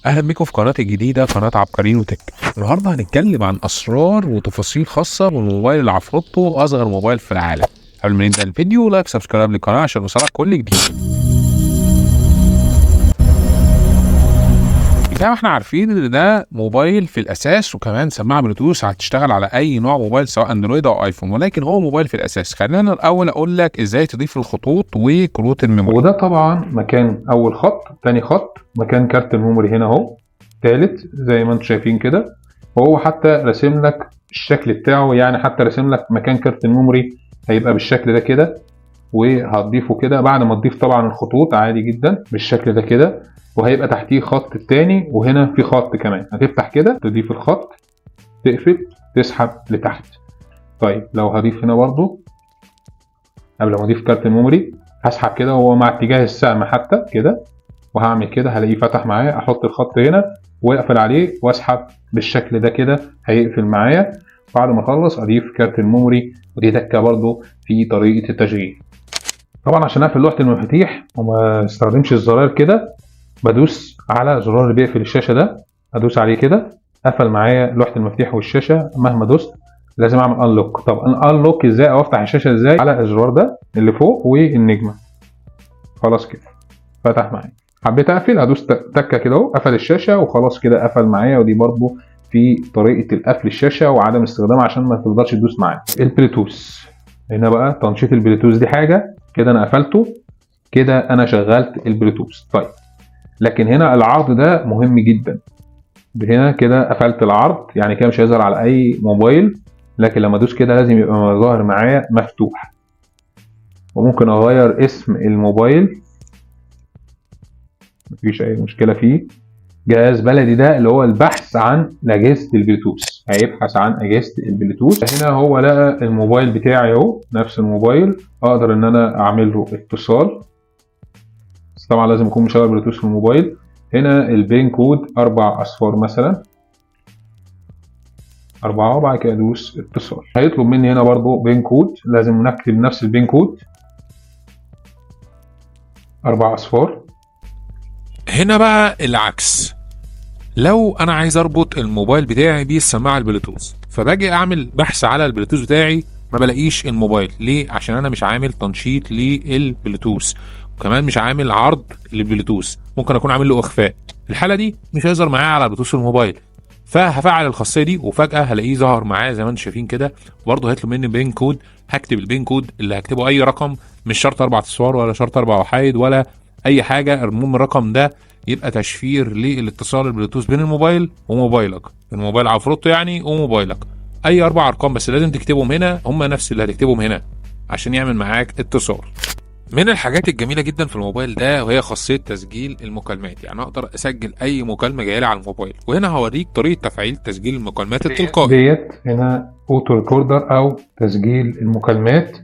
اهلا بكم في قناتي الجديده قناه عبقريين وتك. النهارده هنتكلم عن اسرار وتفاصيل خاصه بالموبايل العفروتو واصغر موبايل في العالم. قبل ما نبدا الفيديو لايك سبسكرايب للقناه عشان يوصلك كل جديد. زي ما احنا عارفين ان ده موبايل في الاساس وكمان سماعه بلوتوث هتشتغل على اي نوع موبايل سواء اندرويد او ايفون، ولكن هو موبايل في الاساس. خلينا الاول اقول لك ازاي تضيف الخطوط وكروت الميموري. وده طبعا مكان اول خط، تاني خط مكان كارت الميموري هنا اهو، تالت زي ما انتم شايفين كده. وهو حتى راسم لك الشكل بتاعه، يعني حتى راسم لك مكان كارت الميموري هيبقى بالشكل ده كده، وهتضيفه كده بعد ما تضيف طبعا الخطوط عادي جدا بالشكل ده كده، وهيبقى تحتيه خط التاني وهنا في خط كمان. هتفتح كده تضيف الخط، تقفل، تسحب لتحت. طيب لو هضيف هنا برضو قبل ما اضيف كارت الميموري هسحب كده وهو مع اتجاه السهم حتى كده، وهعمل كده هلاقيه فتح معايا. احط الخط هنا واقفل عليه واسحب بالشكل ده كده، هيقفل معايا. بعد ما اخلص اضيف كارت الميموري، ودي تكه برضو في طريقه التشغيل. طبعا عشان اقفل لوحه المفاتيح وما استخدمش الزراير كده، بدوس على زرار اللي بيقفل الشاشه ده، ادوس عليه كده قفل معايا لوحه المفاتيح والشاشه. مهما دوست لازم اعمل انلوك. طب انلوك ازاي او افتح الشاشه ازاي؟ على الزرار ده اللي فوق والنجمه. خلاص كده فتح معايا. حبيت اقفل ادوس تكه كده اهو، قفل الشاشه وخلاص كده قفل معايا. ودي برضو في طريقه القفل الشاشه وعدم استخدامها عشان ما تفضلش تدوس معايا. البلوتوث هنا بقى تنشيط البلوتوث دي حاجه كده، انا قفلته كده، انا شغلت البلوتوث. طيب لكن هنا العرض ده مهم جدا. هنا كده قفلت العرض، يعني كده مش هيظهر على اي موبايل، لكن لما ادوس كده لازم يبقى ظاهر معايا مفتوح. وممكن اغير اسم الموبايل، مفيش اي مشكله فيه. جهاز بلدي ده اللي هو البحث عن اجهزه البلوتوث، هيبحث عن اجهزه البلوتوث. هنا هو لقى الموبايل بتاعي اهو، نفس الموبايل، اقدر ان انا اعمل له اتصال، بس طبعا لازم يكون مشغل بلوتوث في الموبايل. هنا البين كود 4 اصفار مثلا، 4، وبعد كده ادوس اتصال. هيطلب مني هنا برضو بين كود، لازم نكتب نفس البين كود 4 اصفار. هنا بقى العكس، لو انا عايز اربط الموبايل بتاعي بالسماعه البلوتوث فباجي اعمل بحث على البلوتوث بتاعي ما بلاقيش الموبايل. ليه؟ عشان انا مش عامل تنشيط للبلوتوث، وكمان مش عامل عرض للبلوتوث، ممكن اكون عامل له اخفاء. الحاله دي مش هيظهر معايا على بلوتوث الموبايل، فهفعل الخاصيه دي وفجاه هلاقيه ظهر معايا زي ما انتم شايفين كده. برضه هيطلب مني بين كود، هكتب البين كود اللي هكتبه اي رقم، مش شرط 4 اصفار ولا شرط 4 وحايد ولا اي حاجه. المهم الرقم ده يبقى تشفير للاتصال البلوتوث بين الموبايل وموبايلك، الموبايل عفروتو يعني وموبايلك. اي 4 ارقام بس لازم تكتبهم هنا، هم نفس اللي هتكتبهم هنا عشان يعمل معاك اتصال. من الحاجات الجميله جدا في الموبايل ده وهي خاصيه تسجيل المكالمات، يعني اقدر اسجل اي مكالمه جايه لي على الموبايل. وهنا هوريك طريقه تفعيل تسجيل المكالمات التلقائي. ديت هنا اوتو ريكوردر او تسجيل المكالمات،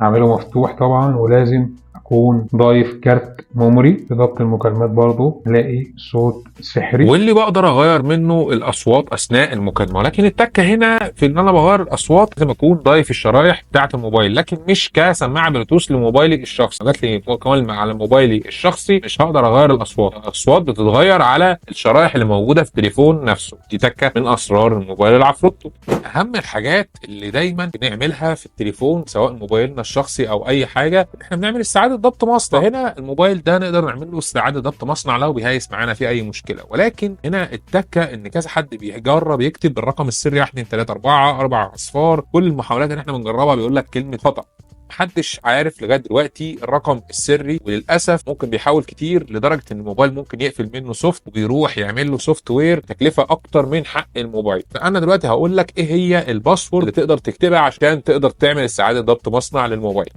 اعمله مفتوح طبعا، ولازم اكون ضايف كارت ميموري لضبط المكالمات. برضو الاقي صوت سحري واللي بقدر اغير منه الاصوات اثناء المكالمه، لكن التكه هنا في ان انا بغير الاصوات لازم اكون ضايف الشرايح بتاعه الموبايل، لكن مش كسماعه بلوتوث لموبايلي الشخصي. جات لي مكالمه على موبايلي الشخصي مش هقدر اغير الاصوات، الاصوات بتتغير على الشرايح اللي موجوده في التليفون نفسه. دي تكه من اسرار الموبايل العفروتو. اهم الحاجات اللي دايما بنعملها في التليفون سواء موبايلنا الشخصي او اي حاجه، احنا بنعمل استعاده ضبط مصنع. هنا الموبايل ده نقدر نعمل له استعاده ضبط مصنع لو بيهيس معانا في اي مشكله، ولكن هنا التكه ان كذا حد بيجرب يكتب الرقم السري 1 2 3 4 4 اصفار. كل المحاولات اللي احنا بنجربها بيقول لك كلمه خطا، محدش عارف لغايه دلوقتي الرقم السري. وللاسف ممكن بيحاول كتير لدرجه ان الموبايل ممكن يقفل منه سوفت وبيروح يعمل له سوفت وير تكلفه اكتر من حق الموبايل. فانا دلوقتي هقول لك ايه هي الباسورد اللي تقدر تكتبها عشان تقدر تعمل استعاده ضبط مصنع للموبايل.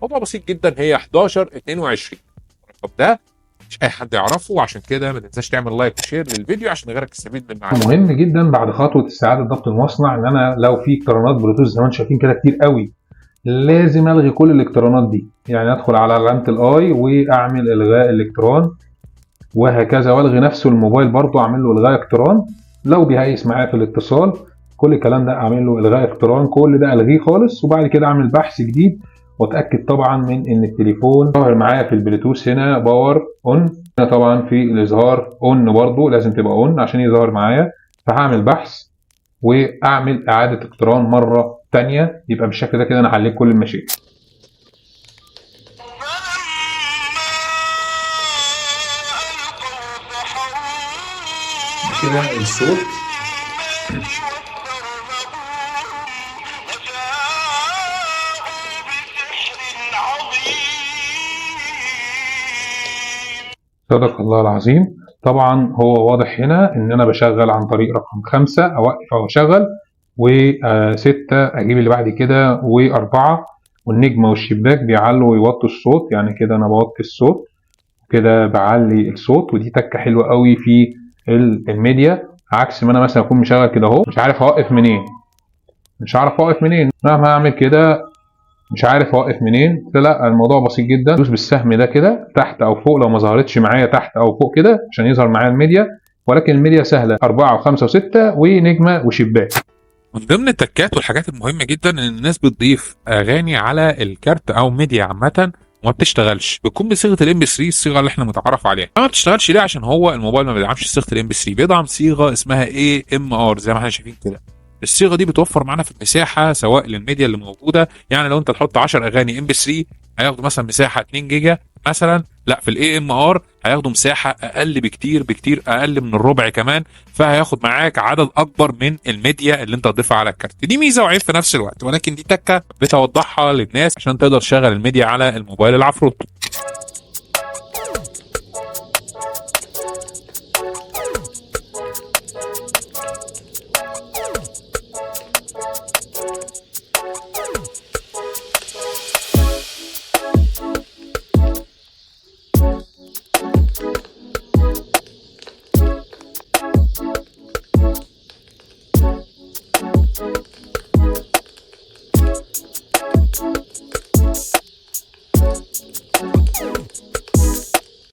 موضوع بسيط جدا، هي 1122. الرقم ده مش اي حد يعرفه، وعشان كده ما تنساش تعمل لايك وشير للفيديو عشان غيرك يستفيد من المعلومه. مهم جدا بعد خطوه استعاده ضبط المصنع ان انا لو في اقترانات بلوتوث زي ما انتم شايفين كده كتير قوي، لازم الغي كل الاقترانات دي. يعني ادخل على علامه الاي واعمل الغاء الاقتران، وهكذا، والغي نفسه الموبايل برضو اعمل له الغاء اقتران. لو بيهيس معايا في الاتصال كل الكلام ده اعمل له الغاء اقتران، كل ده الغيه خالص. وبعد كده اعمل بحث جديد واتاكد طبعا من ان التليفون ظاهر معايا في البلوتوث هنا باور اون. هنا طبعا في الاظهار اون برضو لازم تبقى اون عشان يظهر معايا. فهعمل بحث واعمل اعاده اقتران مره ثانيه، يبقى بالشكل ده كده انا حليت كل المشاكل. كده الصوت صدق الله العظيم. طبعا هو واضح هنا ان انا بشغل عن طريق رقم 5 اوقف او اشغل، و6 اجيب اللي بعد كده، و4 والنجمه والشباك بيعلوا ويوطوا الصوت. يعني كده انا بوطي الصوت كده بعلي الصوت، ودي تكه حلوه قوي في الميديا، عكس ما انا مثلا اكون مشغل كده اهو مش عارف اوقف منين، مهما اعمل كده مش عارف اوقف منين. لا الموضوع بسيط جدا، دوس بالسهم ده كده تحت او فوق لو ما ظهرتش معايا تحت او فوق كده عشان يظهر معايا الميديا، ولكن الميديا سهله 4 و5 و6 ونجمه وشباك. من ضمن التكات والحاجات المهمه جدا ان الناس بتضيف اغاني على الكارت او ميديا عامه وما بتشتغلش، بتكون بصيغه الام بي 3 الصيغه اللي احنا متعارف عليها. ما بتشتغلش ليه؟ عشان هو الموبايل ما بيدعمش صيغه الام بي 3، بيدعم صيغه اسمها اي ام ار زي ما احنا شايفين كده. الصيغه دي بتوفر معانا في المساحه سواء للميديا اللي موجوده، يعني لو انت تحط 10 اغاني ام بي 3 هياخدوا مثلا مساحه 2 جيجا مثلا، لا في الاي ام ار هياخدوا مساحه اقل بكتير اقل من الربع كمان، فهياخد معاك عدد اكبر من الميديا اللي انت تضيفها على الكارت. دي ميزه وعيب في نفس الوقت، ولكن دي تكه بتوضحها للناس عشان تقدر تشغل الميديا على الموبايل العفروت.